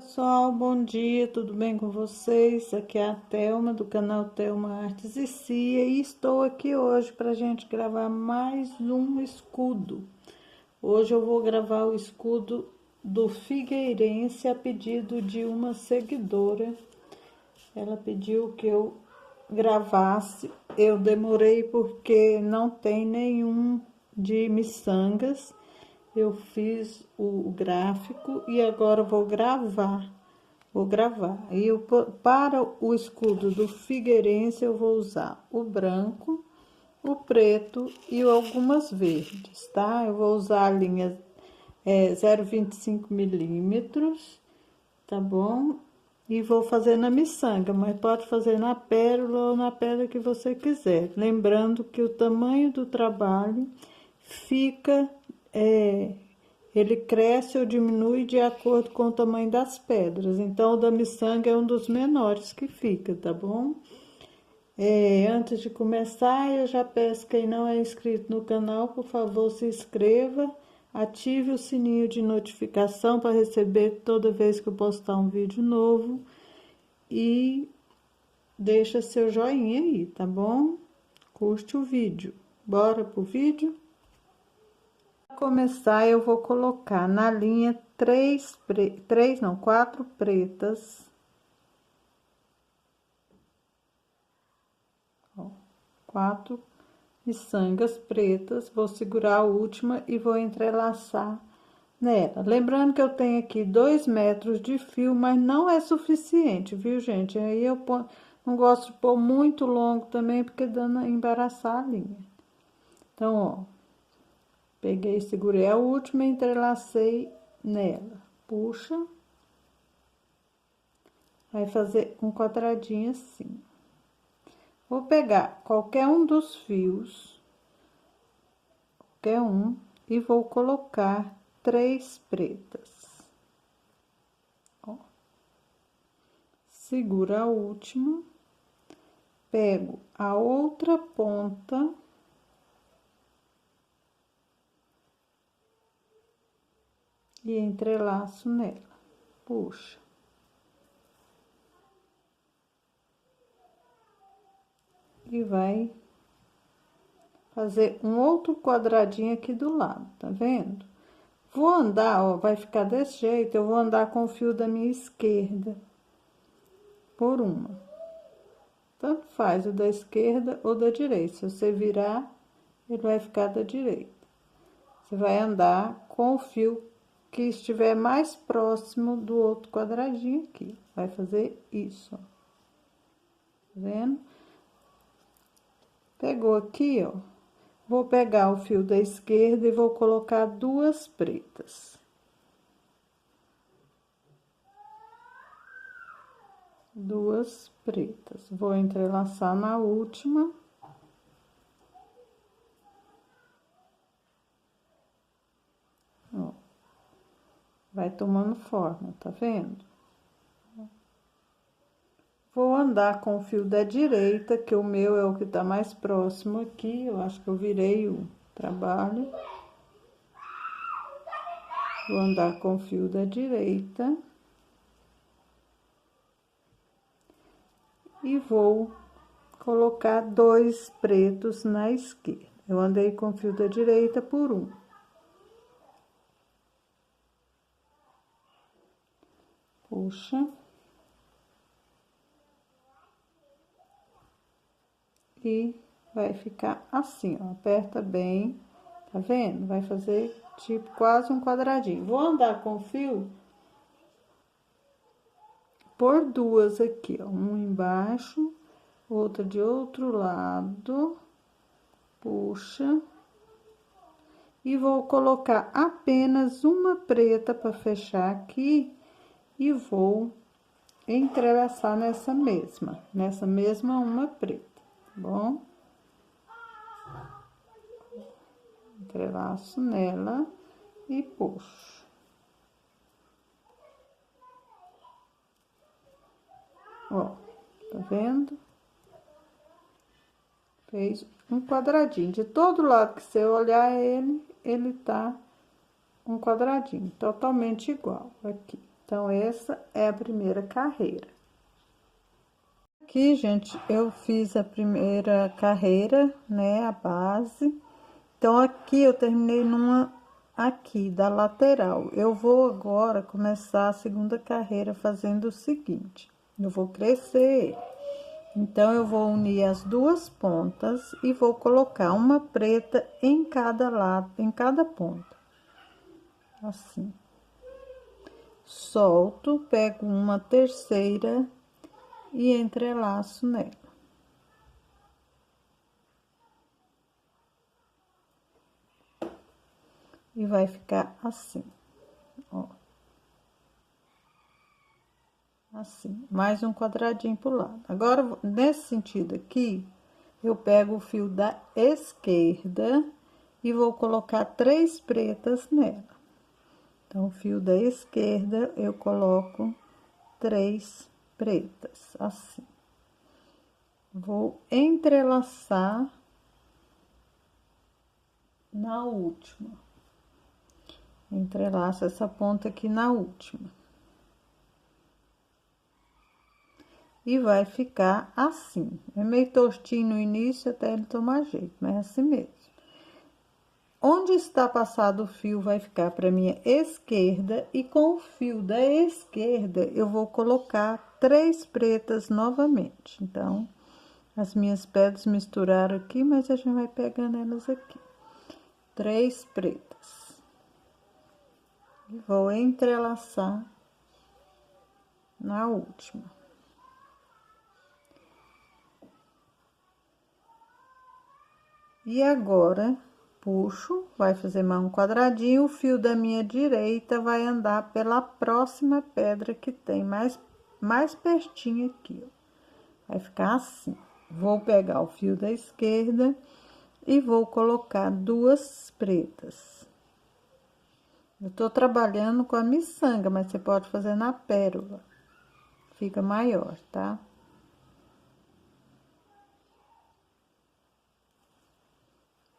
Pessoal, bom dia, tudo bem com vocês? Aqui é a Thelma do canal Thelma Artes e Cia e estou aqui hoje para a gente gravar mais um escudo. Hoje eu vou gravar o escudo do Figueirense a pedido de uma seguidora. Ela pediu que eu gravasse, eu demorei porque não tem nenhum de miçangas. Eu fiz o gráfico e agora vou gravar. E para o escudo do Figueirense eu vou usar o branco, o preto e algumas verdes, tá? Eu vou usar a linha 0,25 milímetros, tá bom? E vou fazer na miçanga, mas pode fazer na pérola ou na pedra que você quiser. Lembrando que o tamanho do trabalho fica, ele cresce ou diminui de acordo com o tamanho das pedras. Então, o da miçanga é um dos menores que fica, tá bom? Antes de começar, eu já peço quem não é inscrito no canal, por favor, se inscreva, ative o sininho de notificação para receber toda vez que eu postar um vídeo novo e deixa seu joinha aí, tá bom? Curte o vídeo. Bora pro vídeo? Para começar, eu vou colocar na linha quatro pretas. Ó, 4 miçangas pretas, vou segurar a última e vou entrelaçar nela. Lembrando que eu tenho aqui 2 metros de fio, mas não é suficiente, viu, gente? Aí eu não gosto de pôr muito longo também, porque dando embaraçar a linha. Então, ó, peguei, segurei a última e entrelacei nela. Puxa. Vai fazer um quadradinho assim. Vou pegar qualquer um dos fios, e vou colocar 3 pretas. Ó. Seguro a última, pego a outra ponta e entrelaço nela. Puxa. E vai fazer um outro quadradinho aqui do lado, tá vendo? Vou andar, ó, vai ficar desse jeito, eu vou andar com o fio da minha esquerda por uma. Tanto faz o da esquerda ou da direita. Se você virar, ele vai ficar da direita. Você vai andar com o fio que estiver mais próximo do outro quadradinho aqui. Vai fazer isso, ó. Tá vendo? Pegou aqui, ó. Vou pegar o fio da esquerda e vou colocar 2 pretas. Duas pretas. Vou entrelaçar na última. Ó. Vai tomando forma, tá vendo? Vou andar com o fio da direita, que o meu é o que tá mais próximo aqui. Eu acho que eu virei o trabalho. Vou andar com o fio da direita. E vou colocar 2 pretos na esquerda. Eu andei com o fio da direita por um. Puxa. E vai ficar assim, ó, aperta bem, tá vendo? Vai fazer tipo quase um quadradinho. Vou andar com o fio por 2 aqui, ó, um embaixo, outra de outro lado, puxa. E vou colocar apenas uma preta para fechar aqui e vou entrelaçar nessa mesma uma preta. Bom, entrelaço nela e puxo. Ó, tá vendo? Fez um quadradinho. De todo lado que você olhar ele tá um quadradinho, totalmente igual aqui, Então, essa é a primeira carreira. Aqui, gente, eu fiz a primeira carreira, né, a base. Então, aqui eu terminei numa aqui da lateral. Eu vou agora começar a segunda carreira fazendo o seguinte: eu vou crescer. Então, eu vou unir as duas pontas e vou colocar uma preta em cada lado, em cada ponta. Assim. Solto, pego uma terceira e entrelaço nela. E vai ficar assim, ó. Assim, mais um quadradinho pro lado. Agora, nesse sentido aqui, eu pego o fio da esquerda e vou colocar 3 pretas nela. Então, o fio da esquerda, eu coloco 3 pretas, assim. Vou entrelaçar na última. Entrelaço essa ponta aqui na última. E vai ficar assim. É meio tortinho no início até ele tomar jeito, mas é assim mesmo. Onde está passado o fio vai ficar para minha esquerda e com o fio da esquerda eu vou colocar 3 pretas novamente. Então, as minhas pedras misturaram aqui, mas a gente vai pegando elas aqui. 3 pretas. E vou entrelaçar na última. E agora, puxo, vai fazer mais um quadradinho, o fio da minha direita vai andar pela próxima pedra que tem mais pertinho aqui, ó. Vai ficar assim. Vou pegar o fio da esquerda e vou colocar 2 pretas. Eu tô trabalhando com a miçanga, mas você pode fazer na pérola. Fica maior, tá?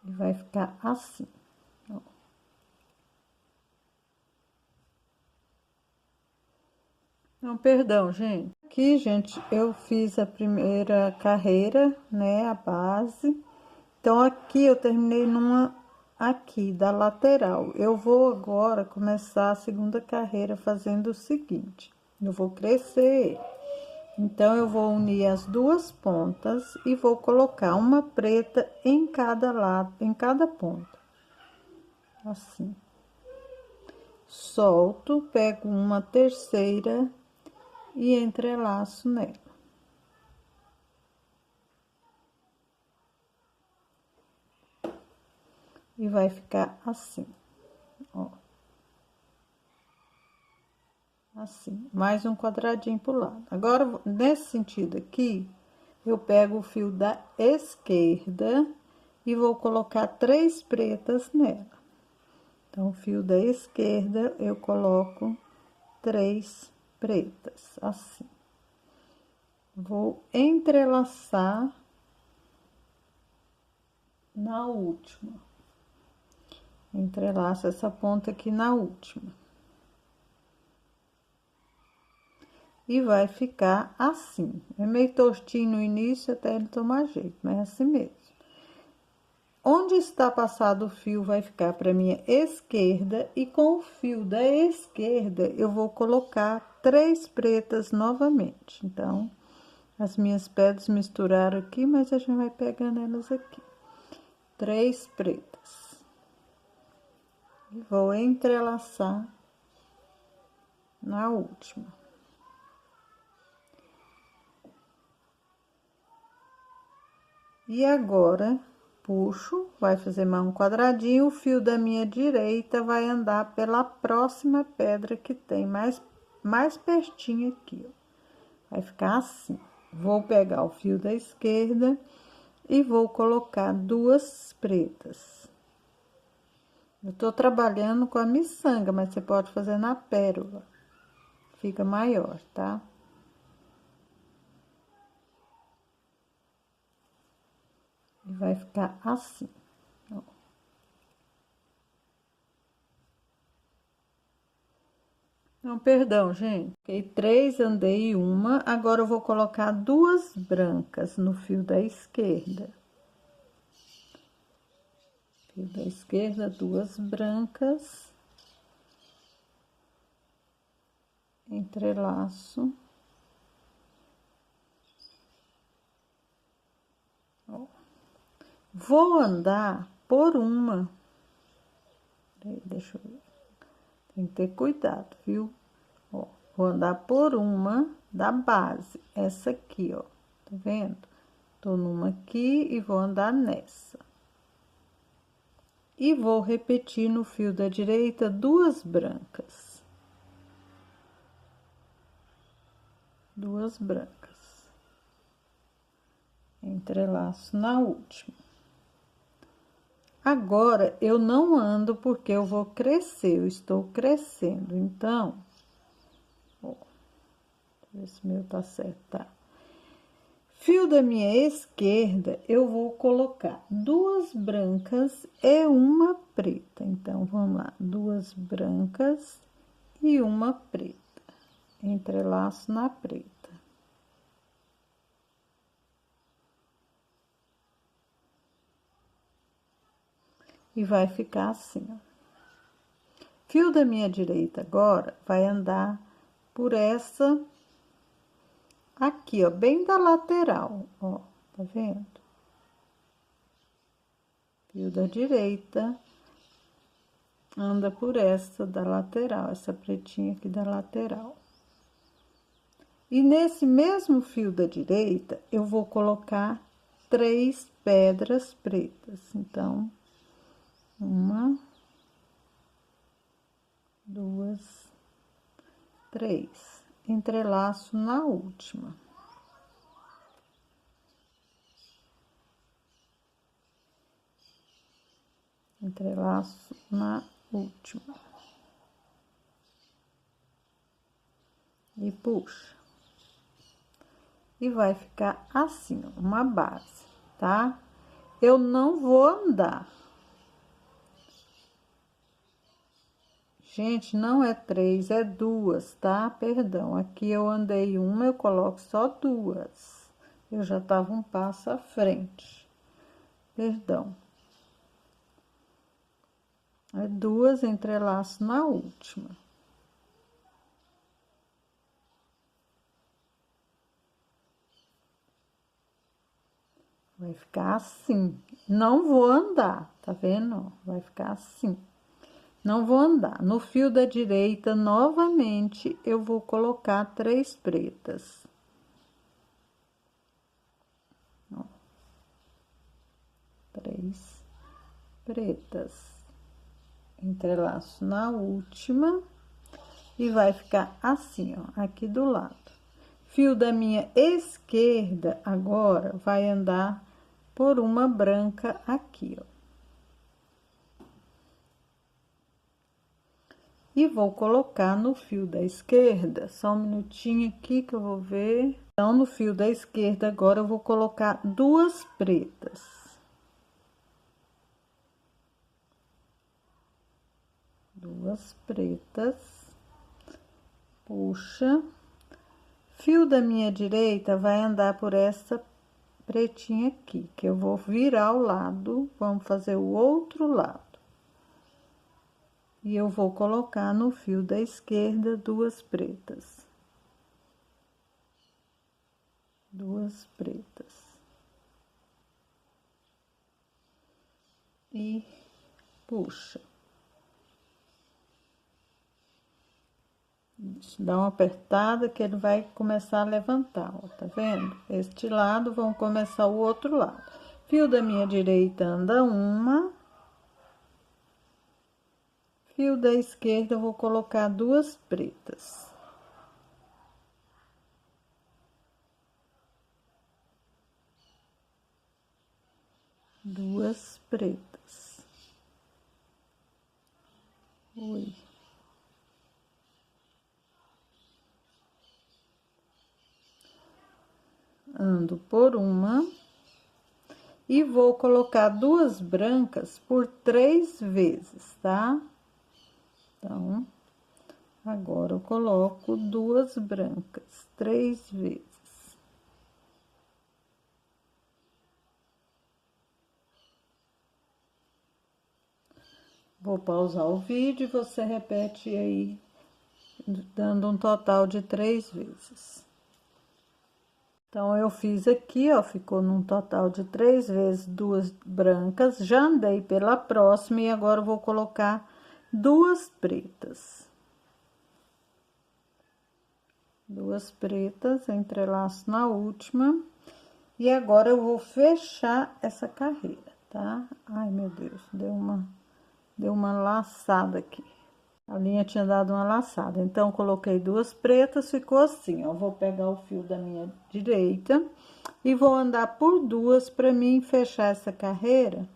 E vai ficar assim, ó. Não, perdão, gente. Aqui, gente, eu fiz a primeira carreira, né, a base. Então, aqui eu terminei numa aqui da lateral. Eu vou agora começar a segunda carreira fazendo o seguinte: eu vou crescer. Então, eu vou unir as duas pontas e vou colocar uma preta em cada lado, em cada ponta. Assim. Solto, pego uma terceira e entrelaço nela. E vai ficar assim, ó. Assim, mais um quadradinho pro lado. Agora, nesse sentido aqui, eu pego o fio da esquerda e vou colocar 3 pretas nela. Então, o fio da esquerda, eu coloco 3 pretas, assim. Vou entrelaçar na última. Entrelaço essa ponta aqui na última. E vai ficar assim. É meio tortinho no início até ele tomar jeito, mas é assim mesmo. Onde está passado o fio vai ficar para minha esquerda e com o fio da esquerda eu vou colocar 3 pretas novamente. Então, as minhas pedras misturaram aqui, mas a gente vai pegando elas aqui. 3 pretas. E vou entrelaçar na última. E agora, puxo, vai fazer mais um quadradinho, o fio da minha direita vai andar pela próxima pedra que tem mais pertinho aqui, ó. Vai ficar assim. Vou pegar o fio da esquerda e vou colocar 2 pretas. Eu tô trabalhando com a miçanga, mas você pode fazer na pérola. Fica maior, tá? E vai ficar assim, ó. Não, perdão, gente. Fiquei 3, andei uma. Agora eu vou colocar 2 brancas no fio da esquerda. Fio da esquerda, 2 brancas. Entrelaço. Ó. Vou andar por uma. Deixa eu ver. Tem que ter cuidado, viu? Ó, vou andar por uma da base, essa aqui, ó, tá vendo? Tô numa aqui e vou andar nessa. E vou repetir no fio da direita 2 brancas. 2 brancas. Entrelaço na última. Agora, eu não ando porque eu vou crescer, eu estou crescendo, então, ó, ver se meu tá certo, tá? Fio da minha esquerda, eu vou colocar 2 brancas e uma preta. Então, vamos lá, 2 brancas e uma preta. Entrelaço na preta. E vai ficar assim, ó. Fio da minha direita agora vai andar por essa aqui, ó, bem da lateral, ó, tá vendo? Fio da direita anda por essa da lateral, essa pretinha aqui da lateral. E nesse mesmo fio da direita, eu vou colocar 3 pedras pretas. Então, 1, 2, 3. Entrelaço na última. Entrelaço na última. E puxa. E vai ficar assim, ó, uma base, tá? Eu não vou andar. Gente, não é 3, é 2, tá? Perdão, aqui eu andei uma, eu coloco só 2. Eu já tava um passo à frente. Perdão. É 2, entrelaço na última. Vai ficar assim. Não vou andar, tá vendo? Vai ficar assim. Não vou andar. No fio da direita, novamente, eu vou colocar 3 pretas. Ó. 3 pretas. Entrelaço na última. E vai ficar assim, ó, aqui do lado. Fio da minha esquerda, agora, vai andar por uma branca aqui, ó. E vou colocar no fio da esquerda, só um minutinho aqui que eu vou ver. Então, no fio da esquerda, agora, eu vou colocar 2 pretas. Duas pretas. Puxa. Fio da minha direita vai andar por essa pretinha aqui, que eu vou virar ao lado, vamos fazer o outro lado. E eu vou colocar no fio da esquerda 2 pretas. 2 pretas. E puxa. Dá uma apertada que ele vai começar a levantar, ó, tá vendo? Este lado, vamos começar o outro lado. Fio da minha direita anda uma. Fio da esquerda, eu vou colocar 2 pretas. Duas pretas. Oi. Ando por uma. E vou colocar 2 brancas por 3 vezes, tá? Então, Agora, eu coloco duas brancas, 3 vezes. Vou pausar o vídeo e você repete aí, dando um total de 3 vezes. Então, eu fiz aqui, ó, ficou num total de 3 vezes duas brancas. Já andei pela próxima e agora eu vou colocar duas pretas. Duas pretas, entrelaço na última. E agora eu vou fechar essa carreira, tá? Ai, meu Deus, deu uma laçada aqui. A linha tinha dado uma laçada, então coloquei duas pretas, ficou assim, ó. Vou pegar o fio da minha direita e vou andar por duas para mim fechar essa carreira.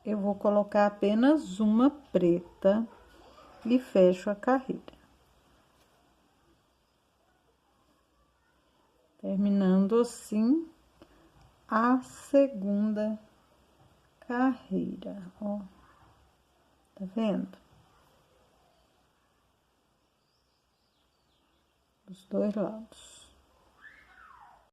Eu vou colocar apenas uma preta e fecho a carreira. Terminando assim a segunda carreira, ó. Tá vendo? Dos dois lados.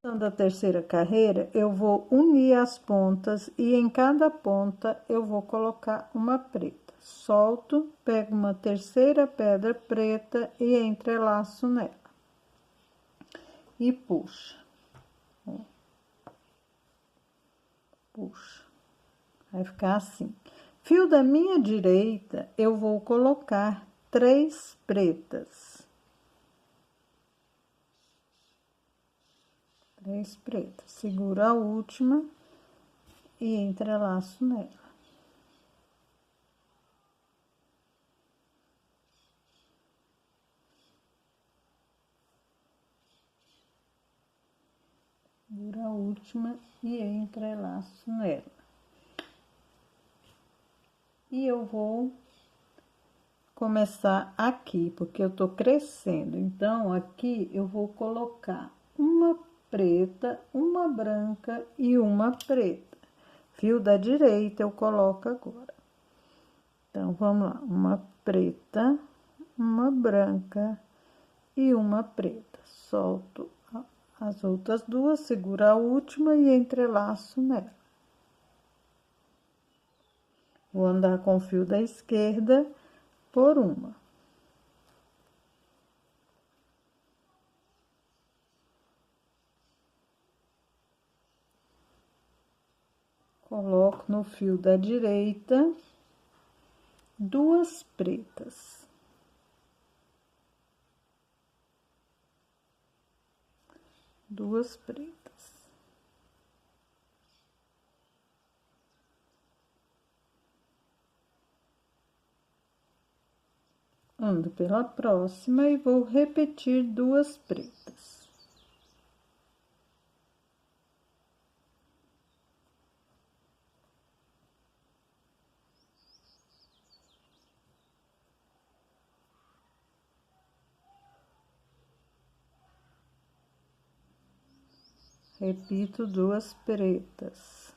Da terceira carreira, eu vou unir as pontas e em cada ponta eu vou colocar uma preta. Solto, pego uma terceira pedra preta e entrelaço nela. E puxa. Ó. Puxa. Vai ficar assim. Fio da minha direita, eu vou colocar 3 pretas. 3 pretas. Seguro a última e entrelaço nela. Seguro a última e entrelaço nela. E eu vou começar aqui, porque eu tô crescendo. Então, aqui eu vou colocar uma preta, uma branca e uma preta. Fio da direita eu coloco agora. Então, vamos lá. Uma preta, uma branca e uma preta. Solto as outras duas, seguro a última e entrelaço nela. Vou andar com o fio da esquerda por uma. Coloco no fio da direita duas pretas. Duas pretas. Ando pela próxima e vou repetir duas pretas. Repito duas pretas.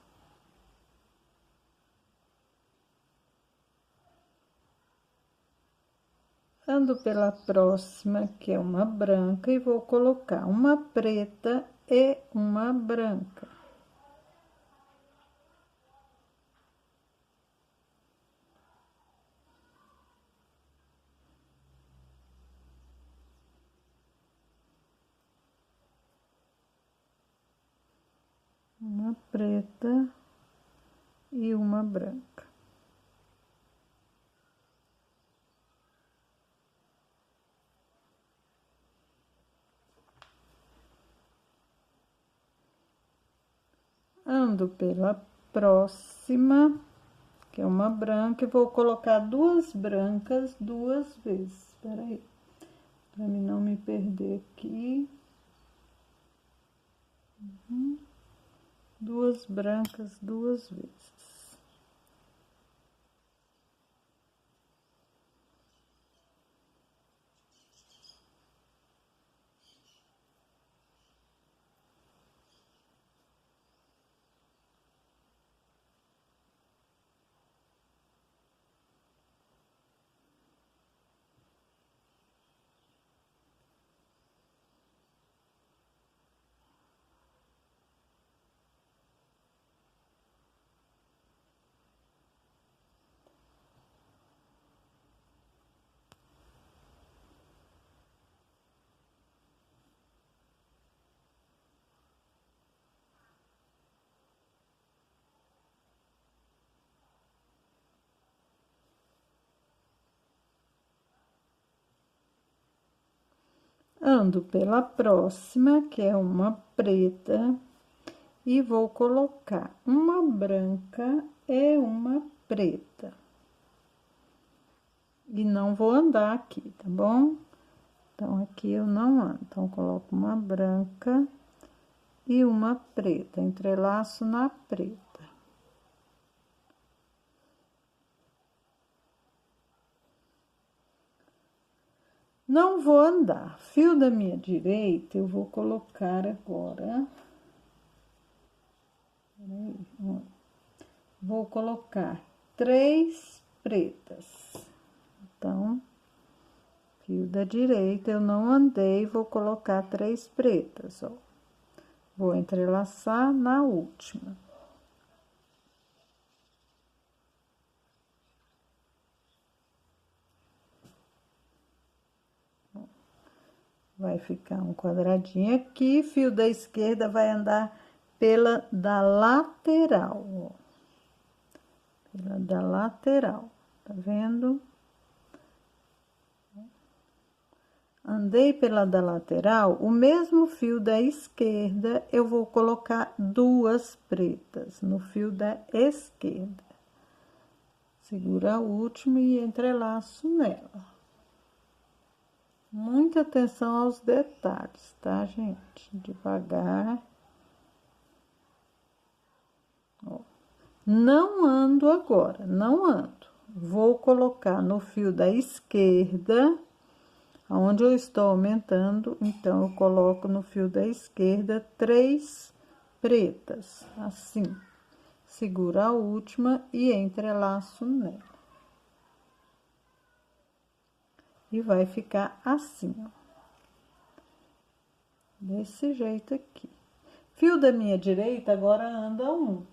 Ando pela próxima, que é uma branca, e vou colocar uma preta e uma branca. Uma preta e uma branca. Ando pela próxima, que é uma branca, e vou colocar duas brancas duas vezes. Espera aí, para mim não me perder aqui. Duas brancas duas vezes. Ando pela próxima, que é uma preta, e vou colocar uma branca e uma preta. E não vou andar aqui, tá bom? Então, aqui eu não ando. Então, coloco uma branca e uma preta, entrelaço na preta. Não vou andar. Fio da minha direita, eu vou colocar agora. Peraí, vou colocar 3 pretas. Então, fio da direita, eu não andei, vou colocar 3 pretas, ó. Vou entrelaçar na última. Vai ficar um quadradinho aqui, fio da esquerda vai andar pela da lateral, ó. Pela da lateral, tá vendo? Andei pela da lateral, o mesmo fio da esquerda, eu vou colocar 2 pretas no fio da esquerda. Segura a última e entrelaço nela. Muita atenção aos detalhes, tá, gente? Devagar. Ó. Não ando agora, não ando. Vou colocar no fio da esquerda, onde eu estou aumentando, então, eu coloco no fio da esquerda 3 pretas, assim. Seguro a última e entrelaço nela. E vai ficar assim, ó. Desse jeito aqui. Fio da minha direita, agora anda 1.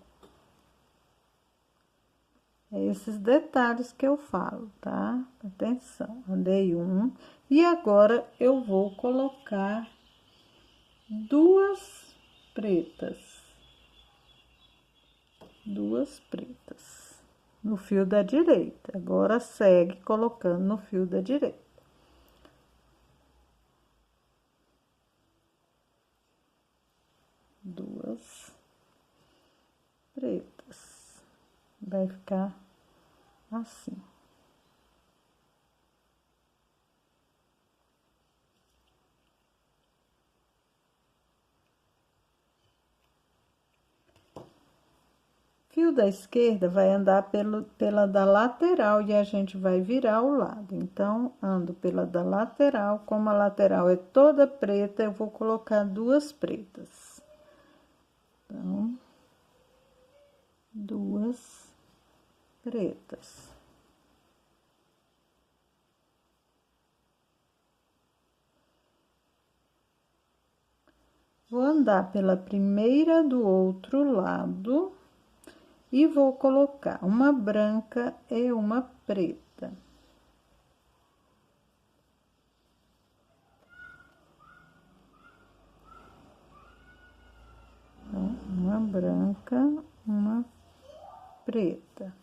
É esses detalhes que eu falo, tá? Atenção, andei 1. E agora, eu vou colocar 2 pretas. 2 pretas. No fio da direita. Agora, segue colocando no fio da direita. 2 pretas. Vai ficar assim. Fio da esquerda vai andar pela da lateral e a gente vai virar o lado. Então, ando pela da lateral, como a lateral é toda preta, eu vou colocar 2 pretas. Então, 2 pretas. Vou andar pela primeira do outro lado e vou colocar uma branca e uma preta. Então, uma branca, uma preta.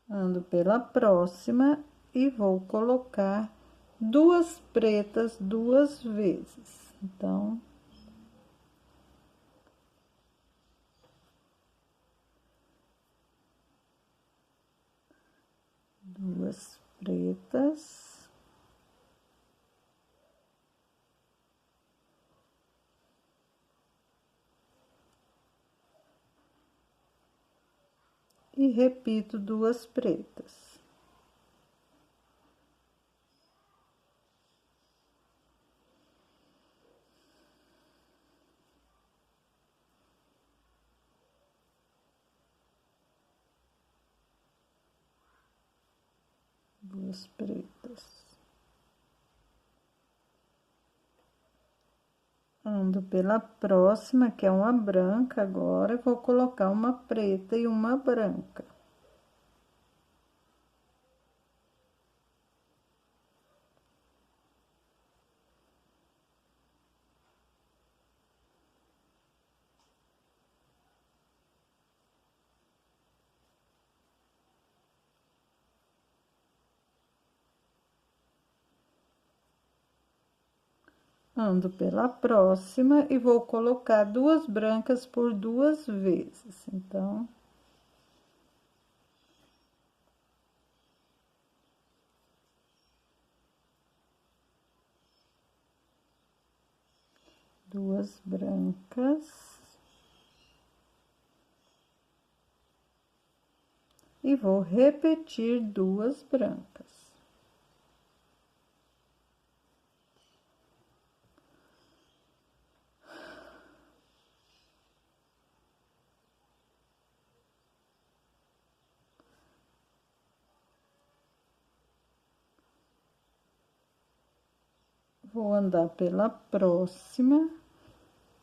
Ando pela próxima e vou colocar 2 pretas 2 vezes. Então, duas pretas. E repito 2 pretas. Duas pretas. Ando pela próxima, que é uma branca agora, vou colocar uma preta e uma branca. ando pela próxima e vou colocar duas brancas por duas vezes. Então, duas brancas. E vou repetir duas brancas. Vou andar pela próxima,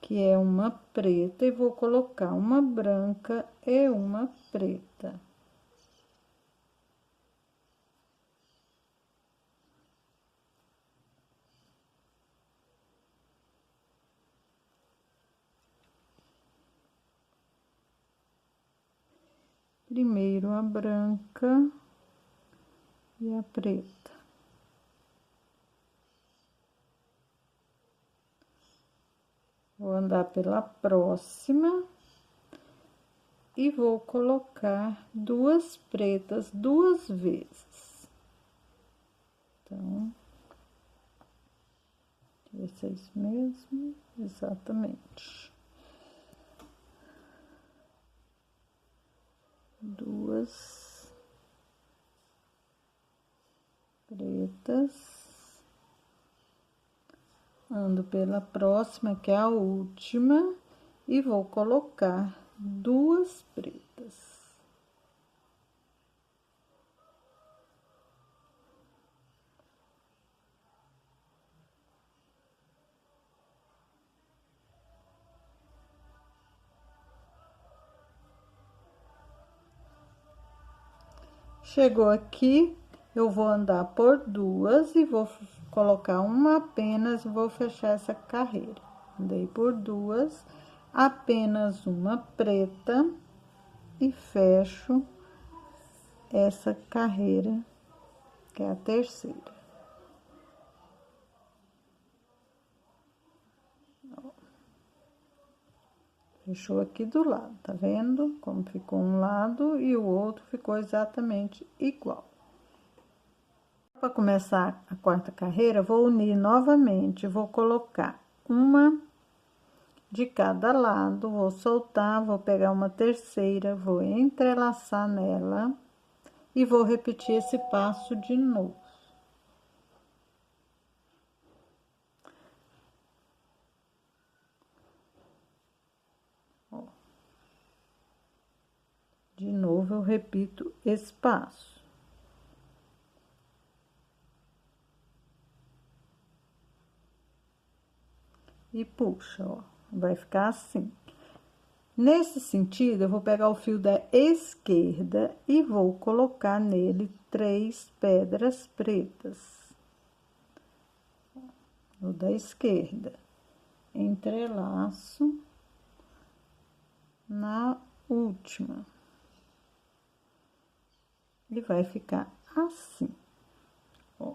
que é uma preta, e vou colocar uma branca e uma preta. Primeiro a branca e a preta. Vou andar pela próxima e vou colocar duas pretas duas vezes. Então, deixa eu ver se é isso mesmo, exatamente. Duas pretas. Ando pela próxima, que é a última, e vou colocar duas pretas. Chegou aqui, eu vou andar por duas e vou colocar uma apenas, vou fechar essa carreira. Andei por duas, apenas uma preta e fecho essa carreira, que é a terceira. Fechou aqui do lado, tá vendo? Como ficou um lado e o outro ficou exatamente igual. Para começar a quarta carreira, vou unir novamente, vou colocar uma de cada lado, vou soltar, vou pegar uma terceira, vou entrelaçar nela e vou repetir esse passo de novo. Ó. De novo, eu repito esse passo. E puxa, ó, vai ficar assim. Nesse sentido, eu vou pegar o fio da esquerda e vou colocar nele 3 pedras pretas. O da esquerda. Entrelaço na última. E vai ficar assim, ó.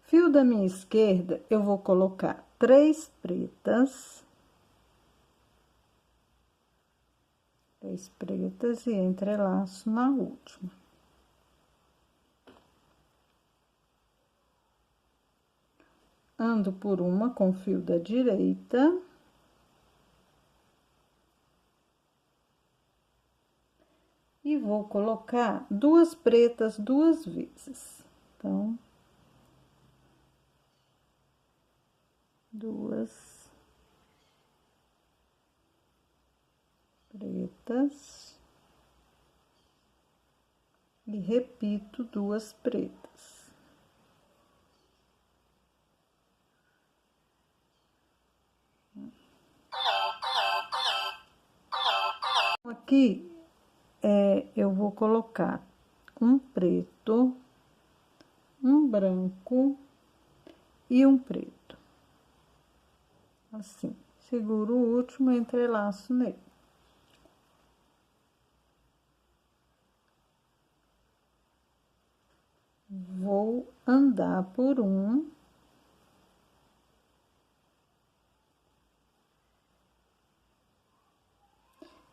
Fio da minha esquerda, eu vou colocar 3 pretas. 3 pretas e entrelaço na última. Ando por uma com fio da direita. E vou colocar duas pretas duas vezes. Então, duas pretas e repito duas pretas. Aqui, eu vou colocar um preto, um branco e um preto. Assim, seguro o último e entrelaço nele. vou andar por um.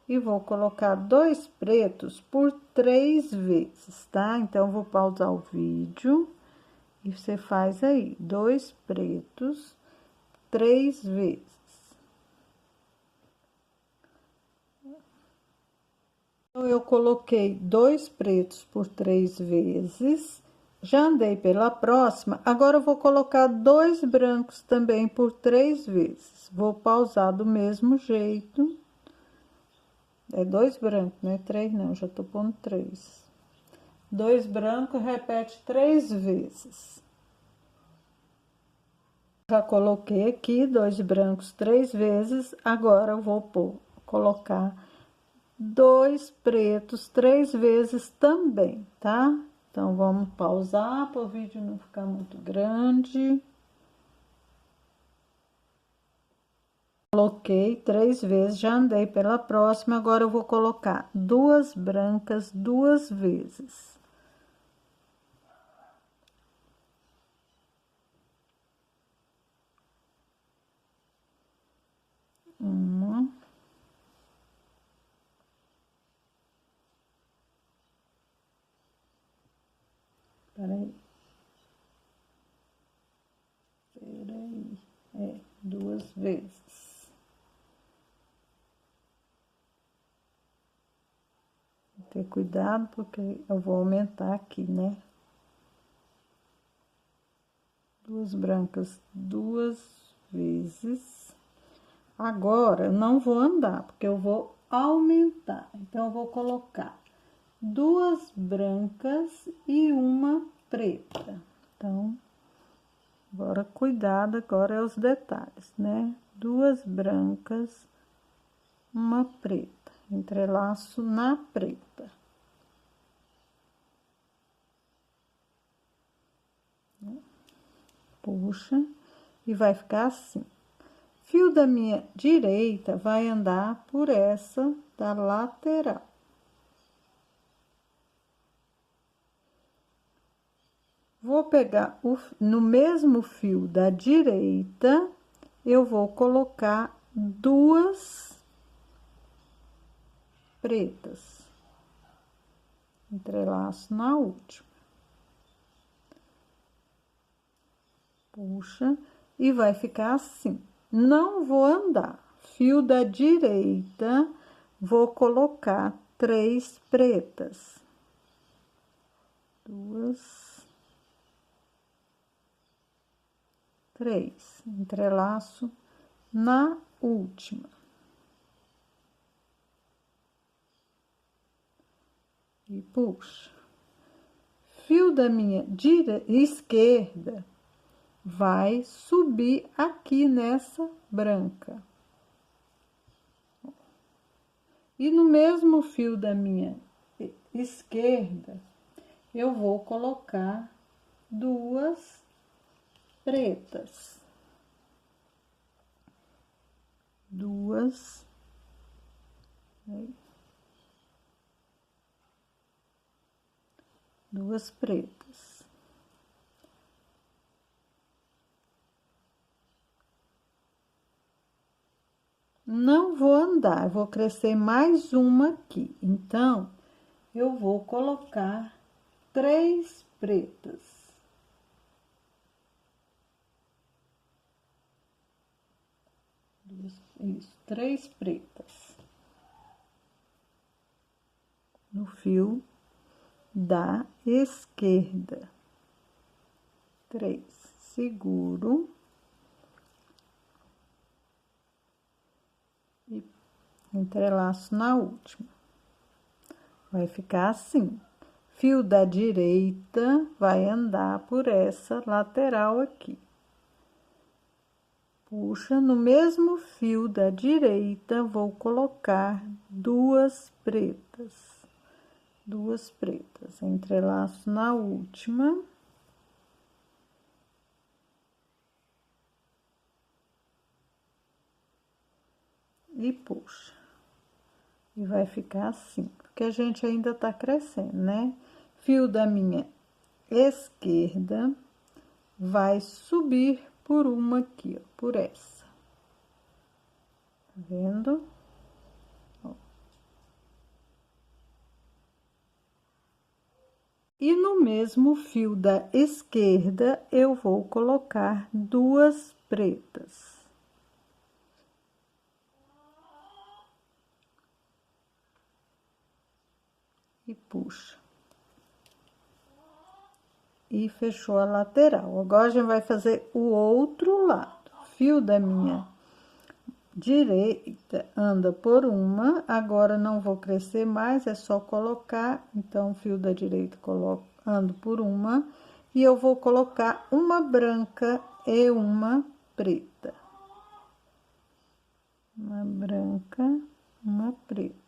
E vou colocar 2 pretos por 3 vezes, tá? Então, vou pausar o vídeo e você faz aí, 2 pretos 3 vezes. Então, eu coloquei 2 pretos por 3 vezes, já andei pela próxima, agora eu vou colocar 2 brancos também por 3 vezes. Vou pausar do mesmo jeito. É 2 brancos, não é 3 não, já tô pondo 3. 2 brancos, repete 3 vezes. Já coloquei aqui 2 brancos 3 vezes, agora eu vou colocar 2 pretos 3 vezes também, tá? Então, vamos pausar para o vídeo não ficar muito grande. Coloquei 3 vezes, já andei pela próxima, agora eu vou colocar 2 brancas 2 vezes. Uma. Peraí. Peraí. É, 2 vezes. Ter cuidado, porque eu vou aumentar aqui, né? 2 brancas 2 vezes. Agora, eu não vou andar, porque eu vou aumentar. Então, eu vou colocar 2 brancas e uma preta. Então, agora, cuidado, agora é os detalhes, né? 2 brancas, uma preta. Entrelaço na preta. Puxa, e vai ficar assim. Fio da minha direita vai andar por essa da lateral. Vou pegar no mesmo fio da direita, eu vou colocar 2 pretas. Entrelaço na última. Puxa, e vai ficar assim. Não vou andar. Fio da direita, vou colocar 3 pretas. 2, 3. Entrelaço na última. E puxa. Fio da minha esquerda vai subir aqui nessa branca. E no mesmo fio da minha esquerda, eu vou colocar 2 pretas. 2. 2 pretas. Não vou andar, vou crescer mais uma aqui. Então, eu vou colocar 3 pretas. Isso, 3 pretas. No fio da esquerda. 3. Seguro. E entrelaço na última. Vai ficar assim. Fio da direita vai andar por essa lateral aqui. Puxa, no mesmo fio da direita, vou colocar 2 pretas. 2 pretas. Entrelaço na última. E puxa. E vai ficar assim, porque a gente ainda tá crescendo, né? Fio da minha esquerda vai subir por uma aqui, ó, por essa. Tá vendo? Ó. E no mesmo fio da esquerda, eu vou colocar duas pretas. E puxa. E fechou a lateral. Agora, a gente vai fazer o outro lado. Fio da minha direita anda por uma, agora não vou crescer mais, é só colocar. Então, fio da direita ando por uma, e eu vou colocar uma branca e uma preta. Uma branca, uma preta.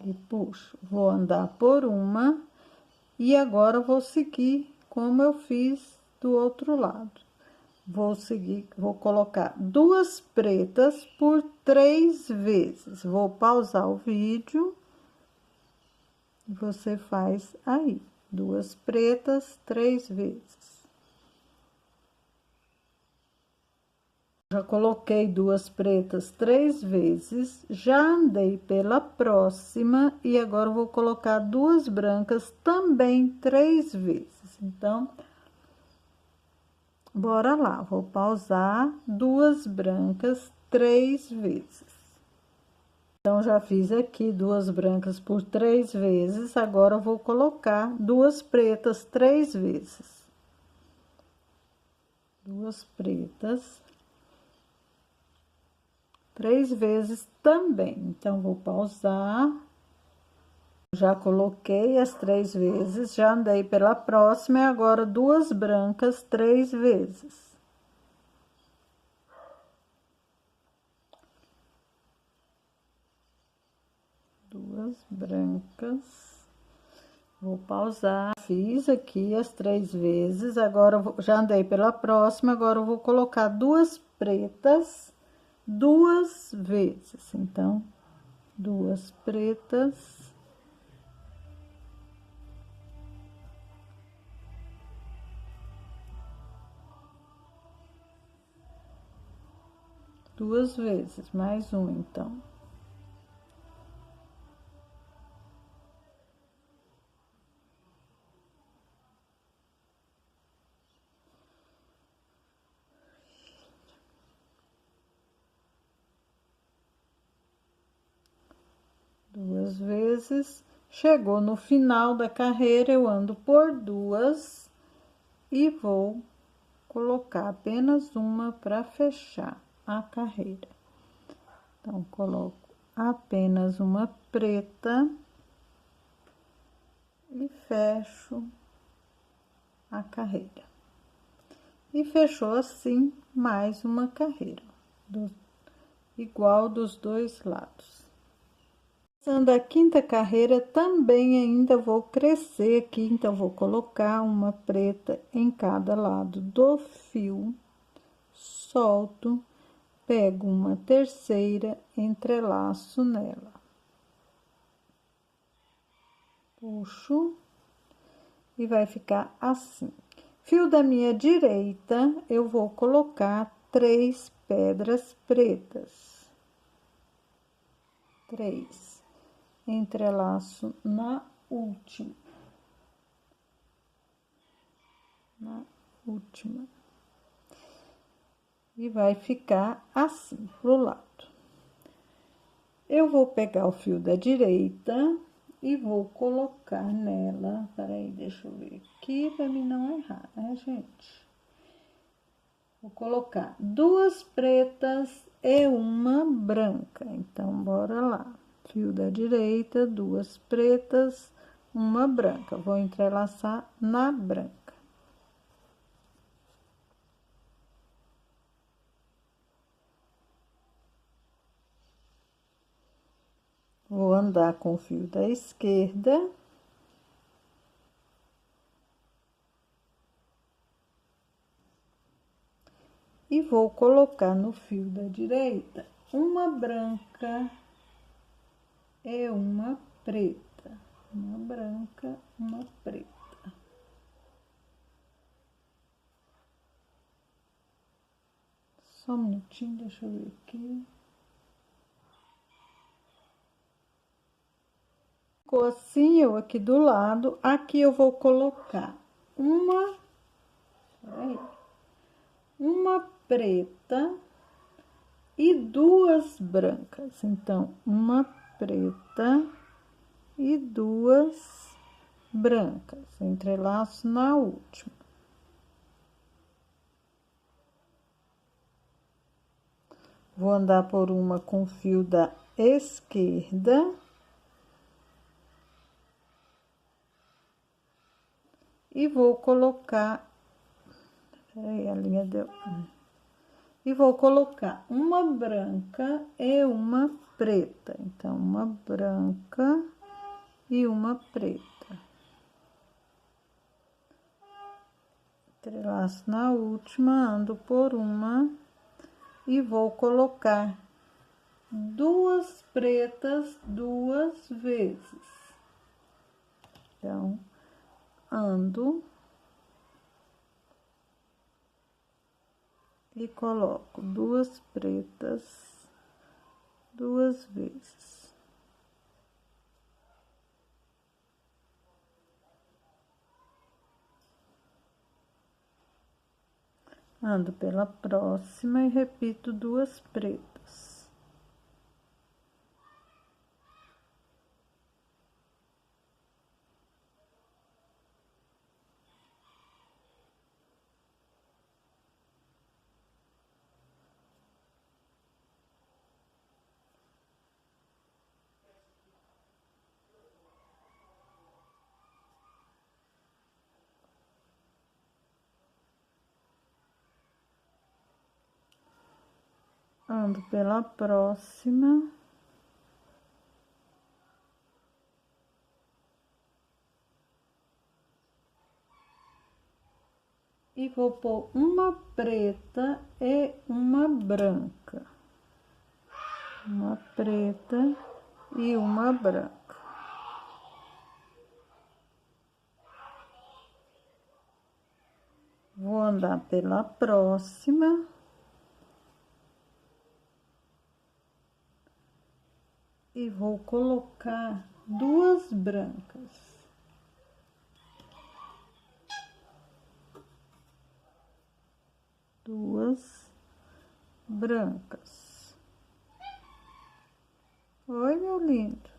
E puxo, vou andar por uma, e agora vou seguir como eu fiz do outro lado. Vou seguir, vou colocar duas pretas por 3 vezes. Vou pausar o vídeo. E você faz aí, duas pretas 3 vezes. Já coloquei duas pretas 3 vezes, já andei pela próxima e agora vou colocar duas brancas também 3 vezes. Então, bora lá, vou pausar, duas brancas 3 vezes. Então, já fiz aqui duas brancas por 3 vezes, agora eu vou colocar duas pretas 3 vezes. Duas pretas 3 vezes também. Então, vou pausar. Já coloquei as 3 vezes, já andei pela próxima, e agora duas brancas 3 vezes. Duas brancas. Vou pausar. Fiz aqui as 3 vezes, agora já andei pela próxima, agora eu vou colocar duas pretas 2 vezes. Então, duas pretas. Duas vezes, mais um, então. Duas vezes. Chegou no final da carreira, eu ando por duas e vou colocar apenas uma para fechar a carreira. Então, coloco apenas uma preta e fecho a carreira. E fechou assim mais uma carreira, igual dos dois lados. Passando a quinta carreira, também ainda vou crescer aqui, então vou colocar uma preta em cada lado do fio, solto, pego uma terceira, entrelaço nela. Puxo e vai ficar assim. Fio da minha direita, eu vou colocar 3 pedras pretas. 3. Entrelaço na última. E vai ficar assim, pro lado. Eu vou pegar o fio da direita e vou colocar nela, peraí, deixa eu ver aqui, pra mim não errar, né, gente? Vou colocar duas pretas e uma branca, então, bora lá. Fio da direita, duas pretas, uma branca. Vou entrelaçar na branca. Vou andar com o fio da esquerda. E vou colocar no fio da direita uma branca e uma preta. Uma branca, uma preta. Só um minutinho, deixa eu ver aqui. Ficou assim, eu aqui do lado. Aqui eu vou colocar uma preta e duas brancas. Então, uma preta e duas brancas. Entrelaço na última. Vou andar por uma com fio da esquerda. E vou colocar... Peraí, a linha deu... E vou colocar uma branca e uma preta. Então, uma branca e uma preta. Entrelaço na última, ando por uma e vou colocar duas pretas duas vezes. Então, ando e coloco duas pretas duas vezes. Ando pela próxima e repito duas pretas. Ando pela próxima. E vou pôr uma preta e uma branca. Uma preta e uma branca. Vou andar pela próxima. E vou colocar duas brancas. Duas brancas. Oi, meu lindo.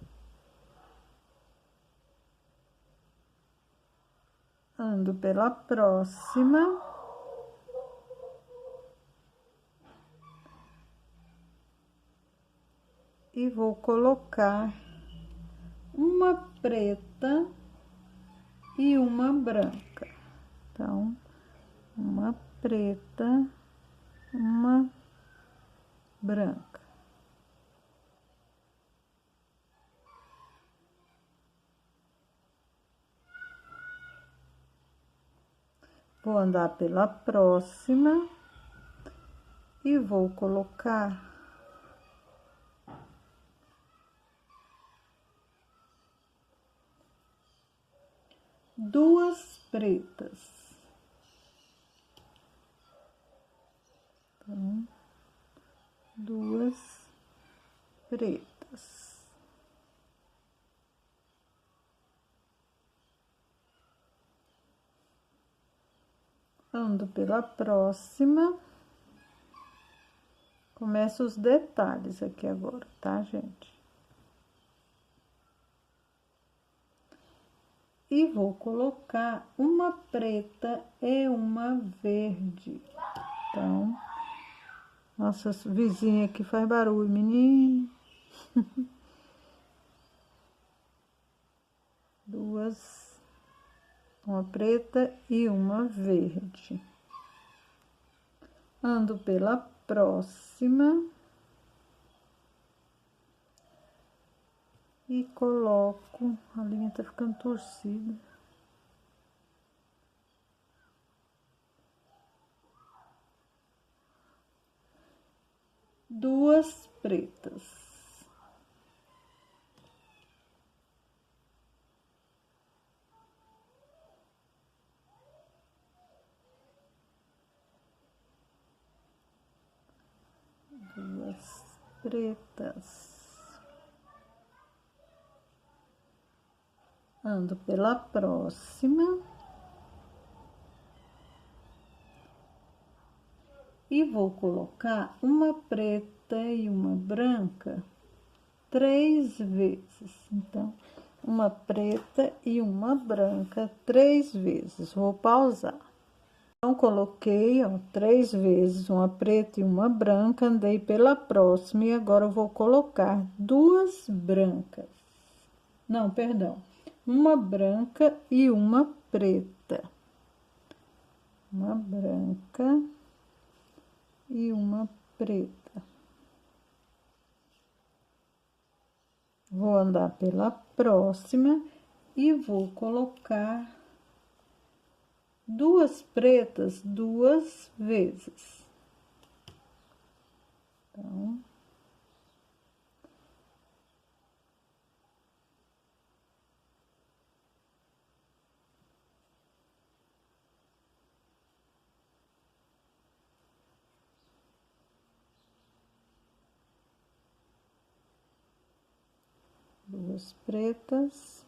Ando pela próxima. E vou colocar uma preta e uma branca. Então, uma preta, uma branca. Vou andar pela próxima e vou colocar duas pretas. Então, duas pretas. Ando pela próxima. Começo os detalhes aqui agora, tá, gente? E vou colocar uma preta e uma verde. Então, nossa vizinha aqui faz barulho, menino. Duas, uma preta e uma verde. Ando pela próxima. E coloco, a linha tá ficando torcida. duas pretas. Duas pretas. Ando pela próxima. E vou colocar uma preta e uma branca 3 vezes. Então, uma preta e uma branca 3 vezes. Vou pausar. Então, coloquei, ó, 3 vezes uma preta e uma branca, andei pela próxima e agora eu vou colocar duas brancas. Não, perdão. Uma branca e uma preta. Uma branca e uma preta. Vou andar pela próxima e vou colocar duas pretas 2 vezes. Então, duas pretas.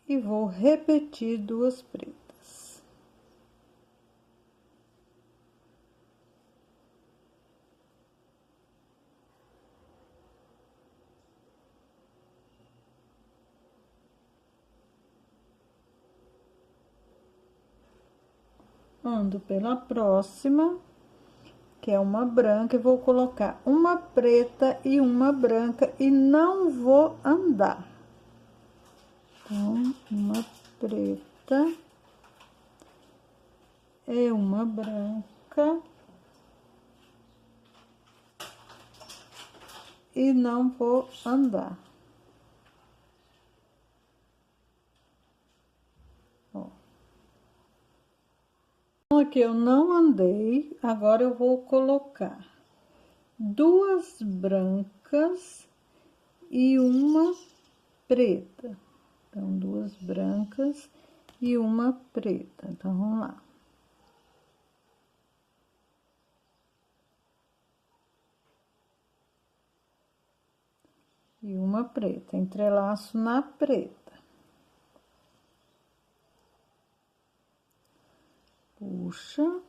E vou repetir duas pretas. Ando pela próxima, que é uma branca, e vou colocar uma preta e uma branca e não vou andar. Então, uma preta e uma branca e não vou andar. Ó. Aqui eu não andei, agora eu vou colocar duas brancas e uma preta. Então, duas brancas e uma preta. Então, vamos lá. E uma preta, entrelaço na preta. Puxa,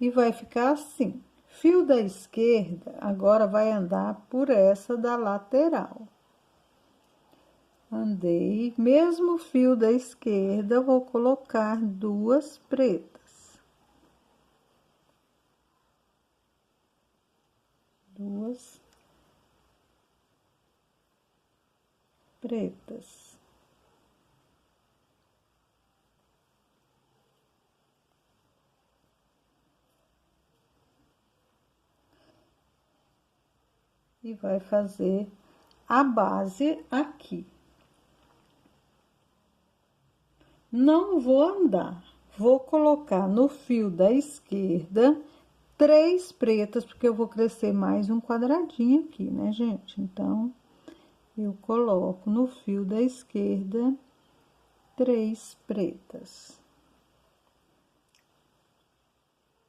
e vai ficar assim. Fio da esquerda, agora vai andar por essa da lateral. Andei, mesmo fio da esquerda, vou colocar duas pretas. Duas pretas. E vai fazer a base aqui. Não vou andar, vou colocar no fio da esquerda 3 pretas, porque eu vou crescer mais um quadradinho aqui, né, gente? Então, eu coloco no fio da esquerda 3 pretas.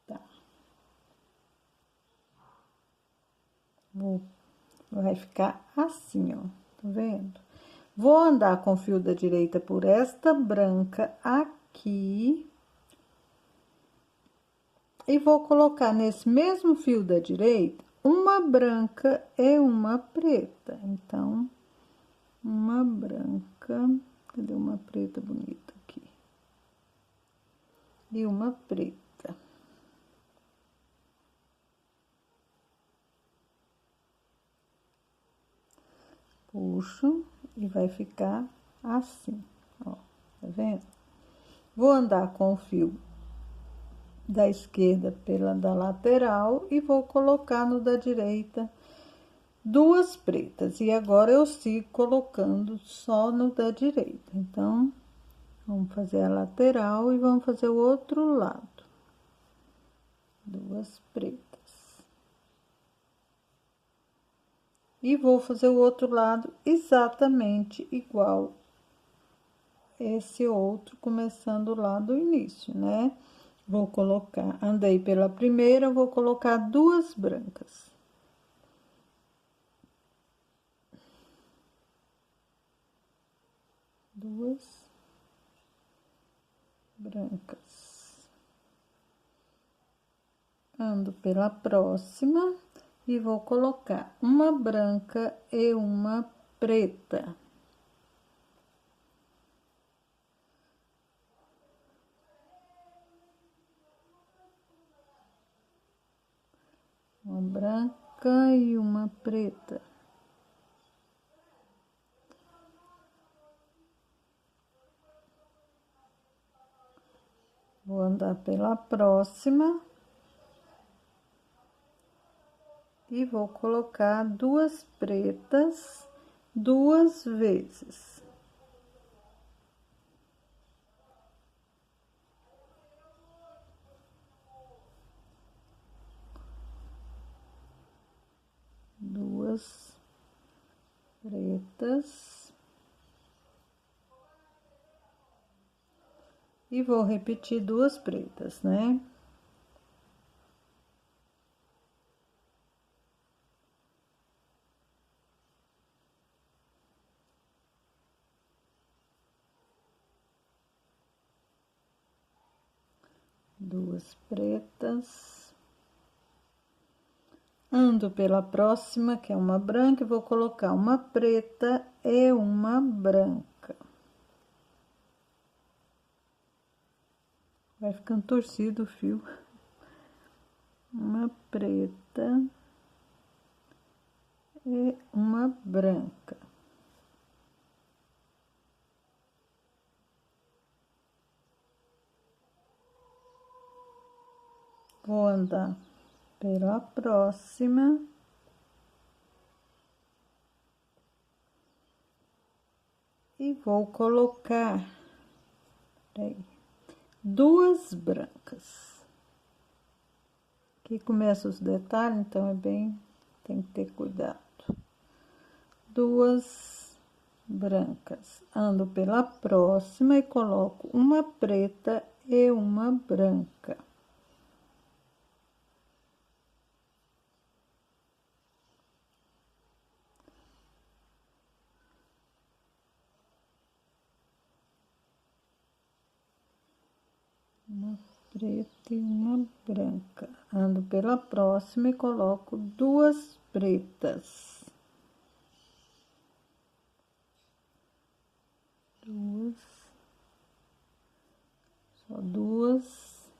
Tá. Vai ficar assim, ó, tá vendo? Vou andar com o fio da direita por esta branca aqui. E vou colocar nesse mesmo fio da direita uma branca e uma preta. Então, uma branca, cadê uma preta bonita aqui? E uma preta. Puxo e vai ficar assim, ó, tá vendo? Vou andar com o fio da esquerda pela da lateral e vou colocar no da direita duas pretas. E agora eu sigo colocando só no da direita. Então, vamos fazer a lateral e vamos fazer o outro lado. 2 pretas. E vou fazer o outro lado exatamente igual esse outro, começando lá do início, né? Vou colocar, andei pela primeira, vou colocar 2 brancas. Duas brancas. Ando pela próxima e vou colocar uma branca e uma preta. Uma branca e uma preta. Vou andar pela próxima e vou colocar 2 pretas 2 vezes. Duas pretas. E vou repetir 2 pretas, né? Duas pretas. Ando pela próxima, que é uma branca, e vou colocar uma preta e uma branca. Vai ficando torcido o fio. Uma preta e uma branca. Vou andar pela próxima. E vou colocar, peraí, 2 brancas. Aqui começa os detalhes, então é bem, tem que ter cuidado. 2 brancas. Ando pela próxima e coloco uma preta e uma branca. Uma preta e uma branca. Ando pela próxima e coloco 2 pretas. 2. Só 2.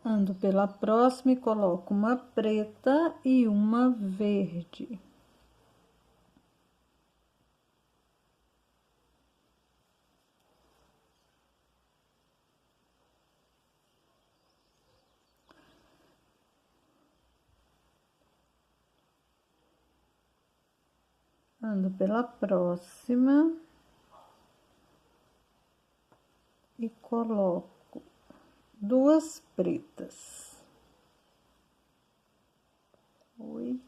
Ando pela próxima e coloco uma preta e uma verde. Ando pela próxima e coloco 2 pretas. Oi.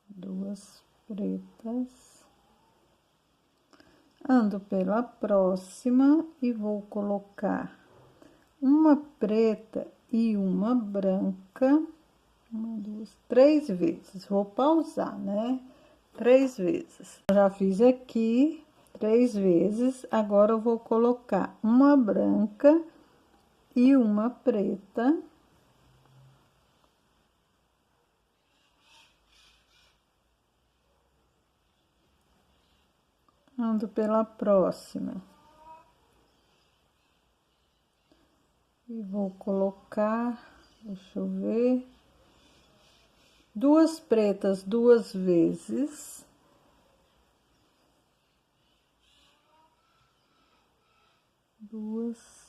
Duas pretas. Ando pela próxima e vou colocar uma preta e uma branca. 1, 2, 3 vezes. Vou pausar, né? 3 vezes. Já fiz aqui 3 vezes. Agora eu vou colocar uma branca e uma preta. Ando pela próxima. E vou colocar, deixa eu ver, 2 pretas 2 vezes. Duas.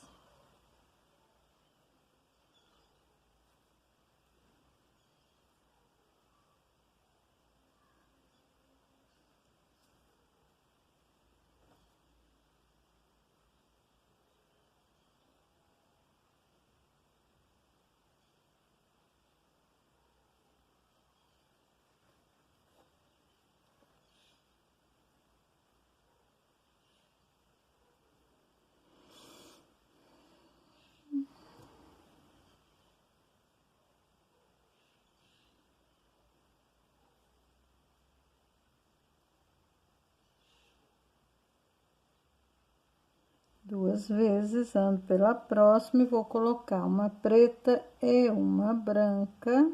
2 vezes, ando pela próxima e vou colocar uma preta e uma branca.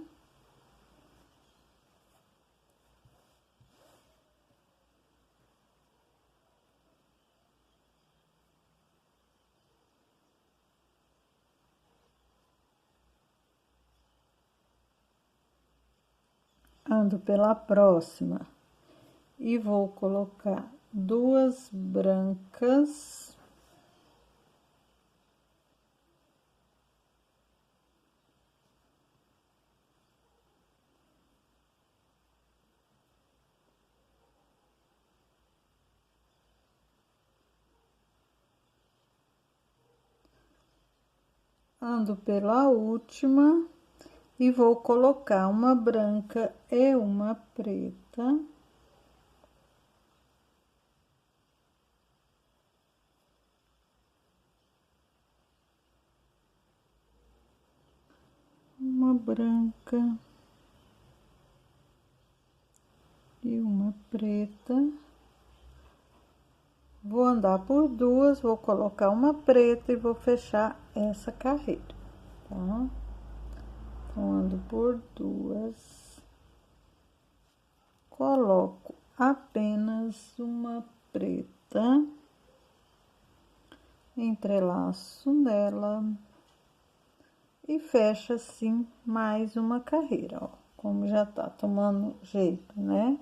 Ando pela próxima e vou colocar 2 brancas. Ando pela última e vou colocar uma branca e uma preta. Uma branca e uma preta. Vou andar por 2, vou colocar uma preta e vou fechar essa carreira, tá? Então, ando por 2, coloco apenas uma preta, entrelaço nela e fecho assim mais uma carreira, ó, como já tá tomando jeito, né?